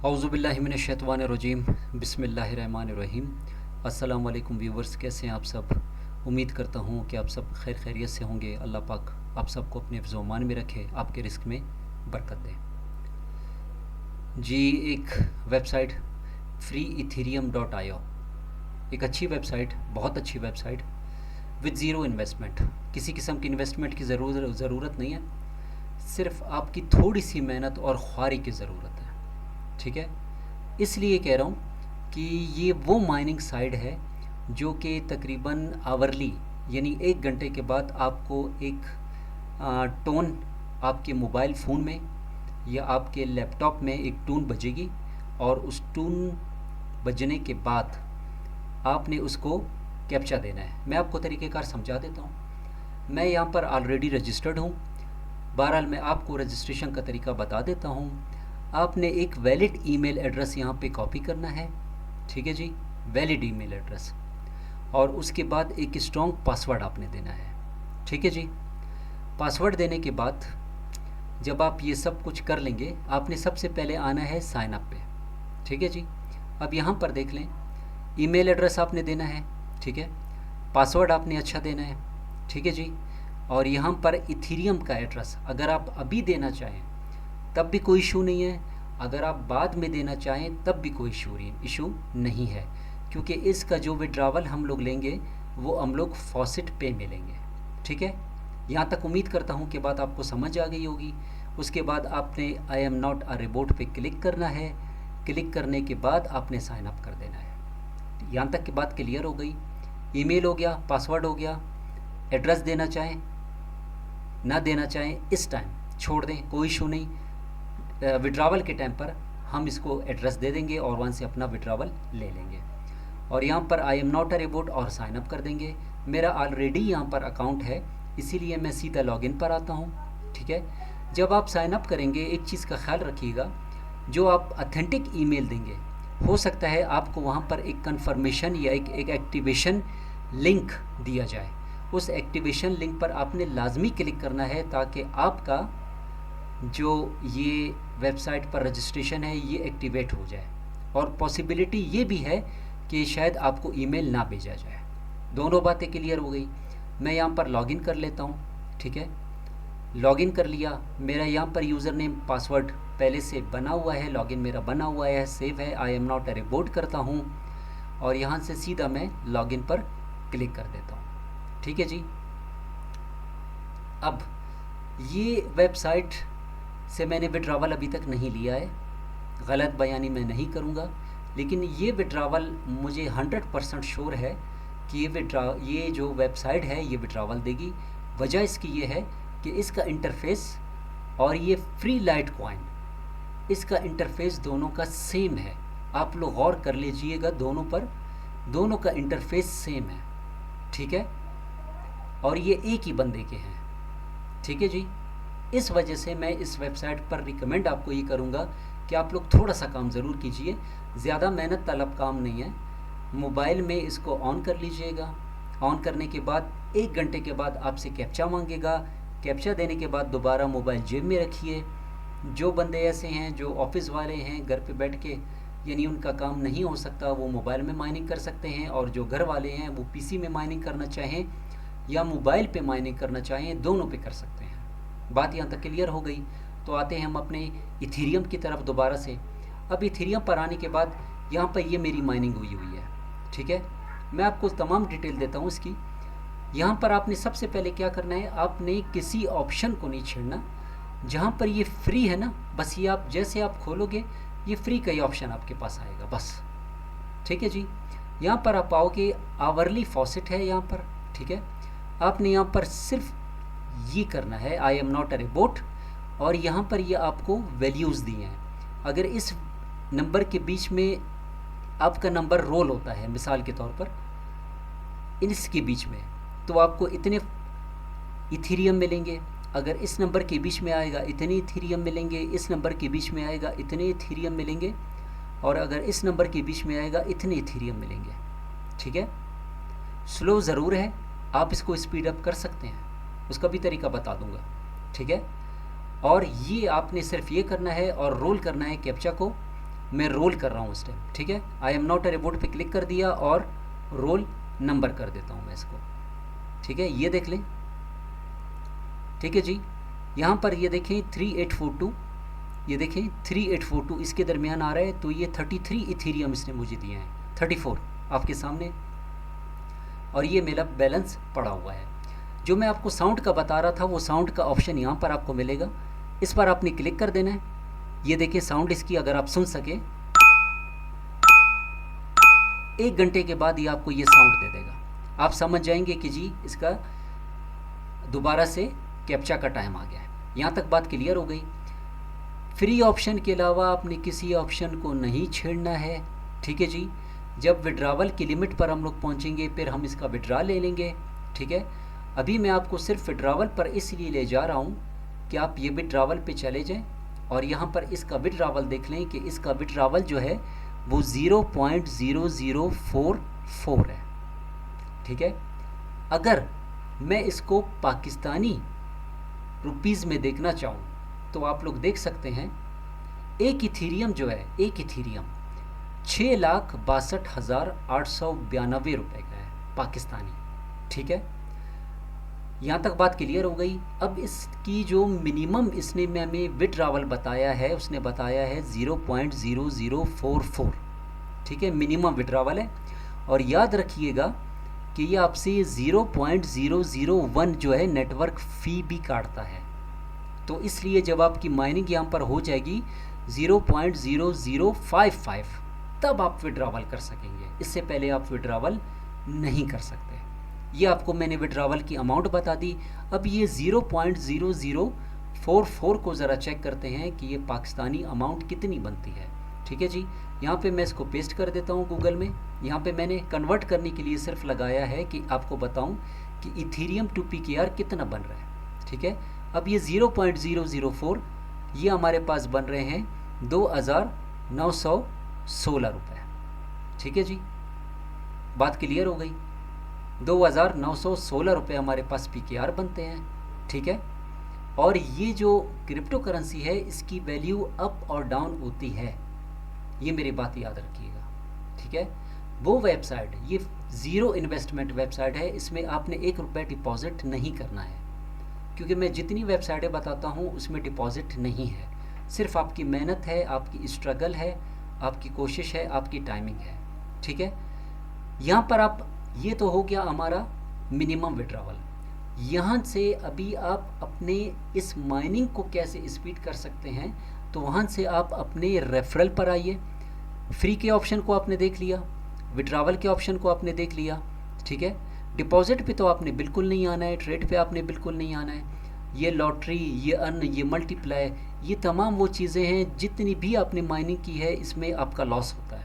औज़ुबिल्लाहिमिनश्शैतानिर्रजीम बिस्मिल्लाहिर्रहमानिर्रहीम। अस्सलाम वालेकुम व्यूवर्स, कैसे हैं आप सब। उम्मीद करता हूँ कि आप सब खैर खैरियत से होंगे। अल्लाह पाक आप सबको अपने हिफ्ज़ व अमान में रखे, आपके रिस्क में बरकत दे। जी, एक वेबसाइट freeethereum.io एक अच्छी वेबसाइट, बहुत अच्छी वेबसाइट विद ज़ीरो इन्वेस्टमेंट। किसी किस्म की इन्वेस्टमेंट की ज़रूरत नहीं है, सिर्फ आपकी थोड़ी सी मेहनत और ख्वारी की ज़रूरत है। ठीक है, इसलिए कह रहा हूँ कि ये वो माइनिंग साइट है जो कि तकरीबन आवरली यानी 1 घंटे के बाद आपको एक टोन आपके मोबाइल फ़ोन में या आपके लैपटॉप में एक टून बजेगी, और उस टून बजने के बाद आपने उसको कैप्चा देना है। मैं आपको तरीक़ेकार समझा देता हूँ। मैं यहाँ पर ऑलरेडी रजिस्टर्ड हूँ। बहरहाल मैं आपको रजिस्ट्रेशन का तरीका बता देता हूँ। आपने एक वैलिड ईमेल एड्रेस यहाँ पे कॉपी करना है। ठीक है जी, वैलिड ईमेल एड्रेस, और उसके बाद एक स्ट्रॉन्ग पासवर्ड आपने देना है। ठीक है जी, पासवर्ड देने के बाद जब आप ये सब कुछ कर लेंगे, आपने सबसे पहले आना है साइन अप पे। ठीक है जी, अब यहाँ पर देख लें, ईमेल एड्रेस आपने देना है। ठीक है, पासवर्ड आपने अच्छा देना है। ठीक है जी, और यहाँ पर इथीरियम का एड्रेस अगर आप अभी देना चाहें तब भी कोई इशू नहीं है, अगर आप बाद में देना चाहें तब भी कोई इशू नहीं है, क्योंकि इसका जो विड्रावल हम लोग लेंगे वो हम लोग फॉसिट पे में लेंगे। ठीक है, यहाँ तक उम्मीद करता हूँ कि बात आपको समझ आ गई होगी। उसके बाद आपने I am not a robot पे क्लिक करना है। क्लिक करने के बाद आपने साइन अप कर देना है। यहाँ तक की बात क्लियर हो गई। ईमेल हो गया, पासवर्ड हो गया, एड्रेस देना चाहें ना देना चाहें इस टाइम छोड़ दें, कोई इशू नहीं। विड्रावल के टाइम पर हम इसको एड्रेस दे देंगे और वहाँ से अपना विड्रावल ले लेंगे, और यहाँ पर I am not a robot और साइन अप कर देंगे। मेरा ऑलरेडी यहाँ पर अकाउंट है, इसीलिए मैं सीधा लॉगिन पर आता हूँ। ठीक है, जब आप साइन अप करेंगे एक चीज़ का ख्याल रखिएगा, जो आप ऑथेंटिक ईमेल देंगे, हो सकता है आपको वहाँ पर एक कन्फर्मेशन या एक एक्टिवेशन लिंक दिया जाए। उस एक्टिवेशन लिंक पर आपने लाजमी क्लिक करना है ताकि आपका जो ये वेबसाइट पर रजिस्ट्रेशन है ये एक्टिवेट हो जाए, और पॉसिबिलिटी ये भी है कि शायद आपको ईमेल ना भेजा जाए। दोनों बातें क्लियर हो गई। मैं यहाँ पर लॉगिन कर लेता हूँ। ठीक है, लॉगिन कर लिया। मेरा यहाँ पर यूज़र नेम पासवर्ड पहले से बना हुआ है, लॉगिन मेरा बना हुआ है, सेव है। I am not a robot करता हूँ और यहाँ से सीधा मैं लॉगिन पर क्लिक कर देता हूँ। ठीक है जी, अब ये वेबसाइट से मैंने विड्रावल अभी तक नहीं लिया है, गलत बयानी मैं नहीं करूँगा, लेकिन ये विड्रावल मुझे 100% श्योर है कि ये जो वेबसाइट है ये विड्रावल देगी। वजह इसकी ये है कि इसका इंटरफेस और ये फ्री लाइट कॉइन, इसका इंटरफेस दोनों का सेम है। आप लोग गौर कर लीजिएगा, दोनों का इंटरफेस सेम है। ठीक है, और ये एक ही बंदे के हैं। ठीक है जी, इस वजह से मैं इस वेबसाइट पर रिकमेंड आपको ये करूँगा कि आप लोग थोड़ा सा काम ज़रूर कीजिए। ज़्यादा मेहनत तलब काम नहीं है। मोबाइल में इसको ऑन कर लीजिएगा। ऑन करने के बाद 1 घंटे के बाद आपसे कैप्चा मांगेगा। कैप्चा देने के बाद दोबारा मोबाइल जेब में रखिए। जो बंदे ऐसे हैं जो ऑफिस वाले हैं, घर पे बैठ के यानी उनका काम नहीं हो सकता, वो मोबाइल में माइनिंग कर सकते हैं, और जो घर वाले हैं वो पीसी में माइनिंग करना चाहें या मोबाइल पे माइनिंग करना चाहें, दोनों पे कर सकते हैं। बात यहाँ तक क्लियर हो गई। तो आते हैं हम अपने इथीरियम की तरफ दोबारा से। अब इथीरियम पर आने के बाद यहाँ पर ये मेरी माइनिंग हुई है। ठीक है, मैं आपको तमाम डिटेल देता हूँ इसकी। यहाँ पर आपने सबसे पहले क्या करना है, आपने किसी ऑप्शन को नहीं छेड़ना। जहाँ पर ये फ्री है ना, बस ये आप जैसे आप खोलोगे ये फ्री का ही ऑप्शन आपके पास आएगा बस। ठीक है जी, यहाँ पर आप पाओगे आवरली फॉसिट है यहाँ पर। ठीक है, आपने यहाँ पर सिर्फ ये करना है, I am not a robot, और यहाँ पर ये आपको वैल्यूज़ दिए हैं। अगर इस नंबर के बीच में आपका नंबर रोल होता है, मिसाल के तौर पर इसके बीच में, तो आपको इतने इथीरियम मिलेंगे। अगर इस नंबर के बीच में आएगा इतने इथीरियम मिलेंगे, इस नंबर के बीच में आएगा इतने इथीरियम मिलेंगे, और अगर इस नंबर के बीच में आएगा इतने इथीरियम मिलेंगे। ठीक है, स्लो ज़रूर है, आप इसको स्पीड अप कर सकते हैं, उसका भी तरीका बता दूंगा। ठीक है, और ये आपने सिर्फ ये करना है और रोल करना है कैप्चा को, मैं रोल कर रहा हूँ इस टाइम, ठीक है। I am not a robot पे क्लिक कर दिया और रोल नंबर कर देता हूँ मैं इसको, ठीक है। ये देख लें, ठीक है जी। यहाँ पर ये देखें 3842, ये देखें 3842 इसके दरमियान आ रहा है, तो ये 33 इथेरियम इसने मुझे दिए हैं, 34 आपके सामने, और ये मेरा बैलेंस पड़ा हुआ है। जो मैं आपको साउंड का बता रहा था वो साउंड का ऑप्शन यहाँ पर आपको मिलेगा, इस पर आपने क्लिक कर देना है। ये देखिए साउंड इसकी अगर आप सुन सके, 1 घंटे के बाद ये आपको ये साउंड दे देगा। आप समझ जाएंगे कि जी इसका दोबारा से कैप्चा का टाइम आ गया है। यहाँ तक बात क्लियर हो गई। फ्री ऑप्शन के अलावा आपने किसी ऑप्शन को नहीं छेड़ना है, ठीक है जी। जब विड्रावल की लिमिट पर हम लोग पहुँचेंगे फिर हम इसका विड्रा ले लेंगे, ठीक है। अभी मैं आपको सिर्फ विड्रावल पर इसलिए ले जा रहा हूँ कि आप ये विड्रावल पे चले जाएं और यहाँ पर इसका विड्रावल देख लें कि इसका विड्रावल जो है वो 0.0044 है, ठीक है। अगर मैं इसको पाकिस्तानी रुपीज़ में देखना चाहूँ तो आप लोग देख सकते हैं, एक इथीरियम जो है, एक इथीरियम 6,62,892 रुपये का है पाकिस्तानी, ठीक है। यहाँ तक बात क्लियर हो गई। अब इसकी जो मिनिमम इसने में हमें विड्रावल बताया है, उसने बताया है 0.0044, ठीक है, मिनिमम विड्रावल है। और याद रखिएगा कि ये आपसे 0.001 जो है नेटवर्क फ़ी भी काटता है। तो इसलिए जब आपकी माइनिंग यहाँ पर हो जाएगी 0.0055 तब आप विड्रावल कर सकेंगे, इससे पहले आप विड्रावल नहीं कर सकते। ये आपको मैंने विड्रावल की अमाउंट बता दी। अब ये 0.0044 को ज़रा चेक करते हैं कि ये पाकिस्तानी अमाउंट कितनी बनती है, ठीक है जी। यहाँ पे मैं इसको पेस्ट कर देता हूँ गूगल में। यहाँ पे मैंने कन्वर्ट करने के लिए सिर्फ लगाया है कि आपको बताऊँ कि इथीरियम टू PKR कितना बन रहा है, ठीक है। अब ये 0.004 ये हमारे पास बन रहे हैं 2,916 रुपये, ठीक है जी। बात क्लियर हो गई। 2,916 रुपये हमारे पास PKR बनते हैं, ठीक है। और ये जो क्रिप्टो करेंसी है इसकी वैल्यू अप और डाउन होती है, ये मेरी बात याद रखिएगा, ठीक है। वो वेबसाइट ये ज़ीरो इन्वेस्टमेंट वेबसाइट है, इसमें आपने 1 रुपये डिपॉजिट नहीं करना है, क्योंकि मैं जितनी वेबसाइटें बताता हूँ उसमें डिपॉजिट नहीं है। सिर्फ आपकी मेहनत है, आपकी स्ट्रगल है, आपकी कोशिश है, आपकी टाइमिंग है, ठीक है। यहाँ पर आप, ये तो हो गया हमारा मिनिमम विड्रावल। यहाँ से अभी आप अपने इस माइनिंग को कैसे स्पीड कर सकते हैं, तो वहाँ से आप अपने रेफरल पर आइए। फ्री के ऑप्शन को आपने देख लिया, विड्रावल के ऑप्शन को आपने देख लिया, ठीक है। डिपॉजिट पे तो आपने बिल्कुल नहीं आना है, ट्रेड पे आपने बिल्कुल नहीं आना है। ये लॉटरी, ये अर्न, ये मल्टीप्लाई, ये तमाम वो चीज़ें हैं जितनी भी आपने माइनिंग की है इसमें आपका लॉस होता है,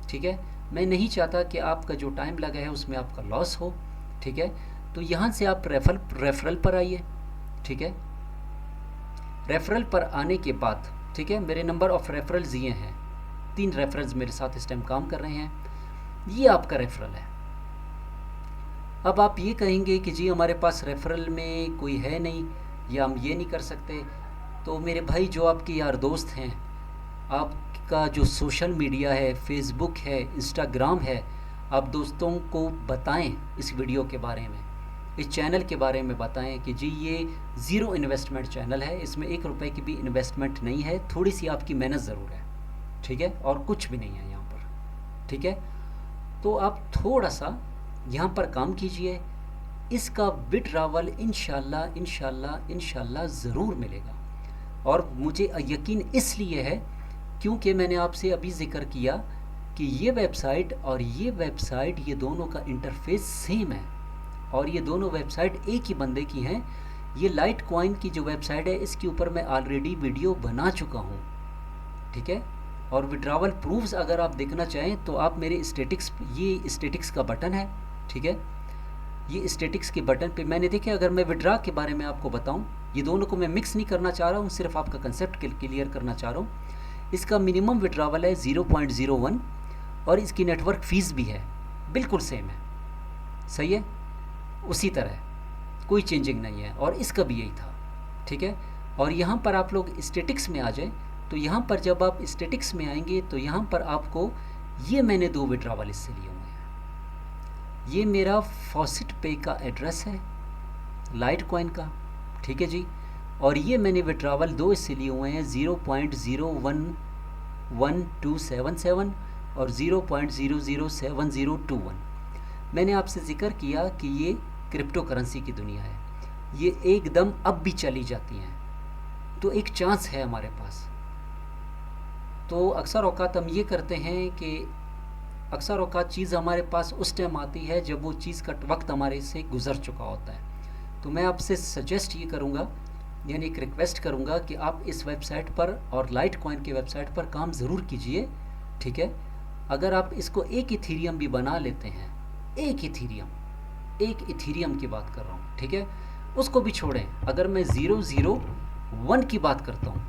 ठीक है। मैं नहीं चाहता कि आपका जो टाइम लगा है उसमें आपका लॉस हो, ठीक है। तो यहाँ से आप रेफरल पर आइए, ठीक है। रेफरल पर आने के बाद, ठीक है, मेरे नंबर ऑफ़ रेफरल्स ये हैं, 3 रेफरल्स मेरे साथ इस टाइम काम कर रहे हैं, ये आपका रेफरल है। अब आप ये कहेंगे कि जी हमारे पास रेफरल में कोई है नहीं या हम ये नहीं कर सकते, तो मेरे भाई जो आपके यार दोस्त हैं, आपका जो सोशल मीडिया है, फेसबुक है, इंस्टाग्राम है, आप दोस्तों को बताएं इस वीडियो के बारे में, इस चैनल के बारे में बताएं कि जी ये ज़ीरो इन्वेस्टमेंट चैनल है, इसमें 1 रुपये की भी इन्वेस्टमेंट नहीं है, थोड़ी सी आपकी मेहनत ज़रूर है, ठीक है, और कुछ भी नहीं है यहाँ पर, ठीक है। तो आप थोड़ा सा यहाँ पर काम कीजिए, इसका विड्रावल इंशाल्लाह ज़रूर मिलेगा। और मुझे यकीन इसलिए है क्योंकि मैंने आपसे अभी जिक्र किया कि ये वेबसाइट और ये वेबसाइट, ये दोनों का इंटरफेस सेम है और ये दोनों वेबसाइट एक ही बंदे की हैं। ये लाइट कॉइन की जो वेबसाइट है इसके ऊपर मैं ऑलरेडी वीडियो बना चुका हूँ, ठीक है। और विड्रावल प्रूफ्स अगर आप देखना चाहें तो आप मेरे स्टेटिक्स, ये स्टेटिक्स का बटन है, ठीक है, ये स्टेटिक्स के बटन पे मैंने देखे। अगर मैं विड्रा के बारे में आपको बताऊं, ये दोनों को मैं मिक्स नहीं करना चाह रहा हूं, सिर्फ आपका कंसेप्ट क्लियर करना चाह रहा हूं। इसका मिनिमम विड्रावल है 0.01 और इसकी नेटवर्क फ़ीस भी है, बिल्कुल सेम है, सही है, उसी तरह कोई चेंजिंग नहीं है। और इसका भी यही था, ठीक है। और यहाँ पर आप लोग स्टेटिक्स में आ जाए तो यहाँ पर जब आप स्टेटिक्स में आएंगे तो यहाँ पर आपको ये मैंने 2 विड्रावल इससे लिए हुए हैं। ये मेरा फॉसिट पे का एड्रेस है लाइट कॉइन का, ठीक है जी। और ये मैंने विड्रावल 2 इससे लिए हुए हैं 0.011277 और 0.007021। मैंने आपसे जिक्र किया कि ये क्रिप्टो करेंसी की दुनिया है, ये एकदम अब भी चली जाती हैं, तो एक चांस है हमारे पास। तो अक्सर औकात हम ये करते हैं कि अक्सर औकात चीज़ हमारे पास उस टाइम आती है जब वो चीज़ का वक्त हमारे से गुज़र चुका होता है। तो मैं आपसे सजेस्ट ये करूँगा, यानी एक रिक्वेस्ट करूँगा कि आप इस वेबसाइट पर और लाइट कॉइन की वेबसाइट पर काम ज़रूर कीजिए, ठीक है। अगर आप इसको एक इथीरियम भी बना लेते हैं, एक इथीरियम की बात कर रहा हूँ, ठीक है, उसको भी छोड़ें। अगर मैं 001 की बात करता हूँ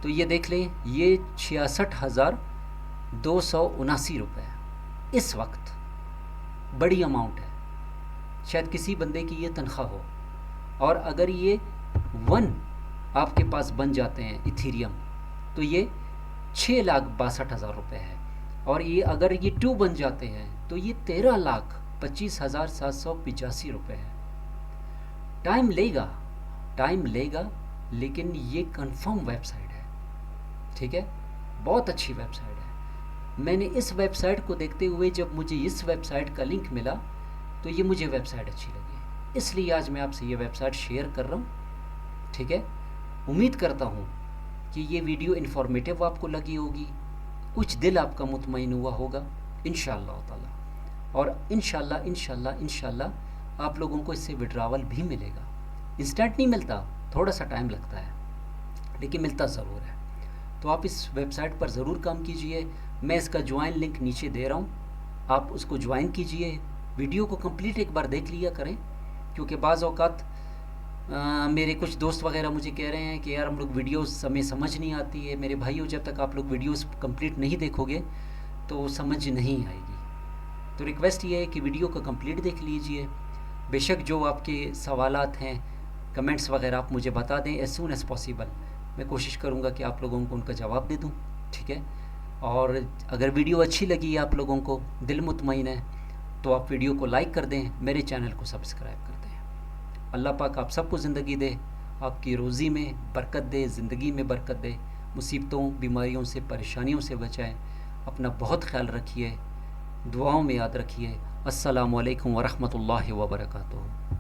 तो ये देख लें, ये 66,279 रुपये इस वक्त, बड़ी अमाउंट है, शायद किसी बंदे की ये तनख्वाह हो। और अगर ये 1 आपके पास बन जाते हैं इथीरियम तो ये 6,62,000 रुपये है। और ये अगर ये 2 बन जाते हैं तो ये 13,25,785 रुपये है। टाइम लेगा, लेकिन ये कंफर्म वेबसाइट है, ठीक है, बहुत अच्छी वेबसाइट है। मैंने इस वेबसाइट को देखते हुए जब मुझे इस वेबसाइट का लिंक मिला तो ये मुझे वेबसाइट अच्छी लगी, इसलिए आज मैं आपसे ये वेबसाइट शेयर कर रहा हूँ, ठीक है। उम्मीद करता हूँ कि ये वीडियो इन्फॉर्मेटिव आपको लगी होगी, कुछ दिल आपका मुतमईन हुआ होगा इंशाअल्लाह ताला। और इंशाअल्लाह आप लोगों को इससे विड्रावल भी मिलेगा। इंस्टेंट नहीं मिलता, थोड़ा सा टाइम लगता है, लेकिन मिलता ज़रूर है। तो आप इस वेबसाइट पर ज़रूर काम कीजिए। मैं इसका ज्वाइन लिंक नीचे दे रहा हूँ, आप उसको ज्वाइन कीजिए। वीडियो को कंप्लीट एक बार देख लिया करें, क्योंकि बाज़ औक़ात मेरे कुछ दोस्त वगैरह मुझे कह रहे हैं कि यार हम लोग वीडियोस हमें समझ नहीं आती है। मेरे भाइयों, जब तक आप लोग वीडियोस कंप्लीट नहीं देखोगे तो समझ नहीं आएगी। तो रिक्वेस्ट ये है कि वीडियो को कंप्लीट देख लीजिए। बेशक जो आपके सवालात हैं, कमेंट्स वगैरह आप मुझे बता दें एज़ सून एज़ पॉसिबल। मैं कोशिश करूँगा कि आप लोगों को उनका जवाब दे दूँ, ठीक है। और अगर वीडियो अच्छी लगी, आप लोगों को दिल मुतमईन है, तो आप वीडियो को लाइक कर दें, मेरे चैनल को सब्सक्राइब कर दें। अल्लाह पाक आप सबको ज़िंदगी दे, आपकी रोज़ी में बरकत दे, ज़िंदगी में बरकत दे, मुसीबतों, बीमारियों से, परेशानियों से बचाएं। अपना बहुत ख्याल रखिए, दुआओं में याद रखिए। अस्सलामु अलैकुम व रहमतुल्लाहि व बरकातुहू।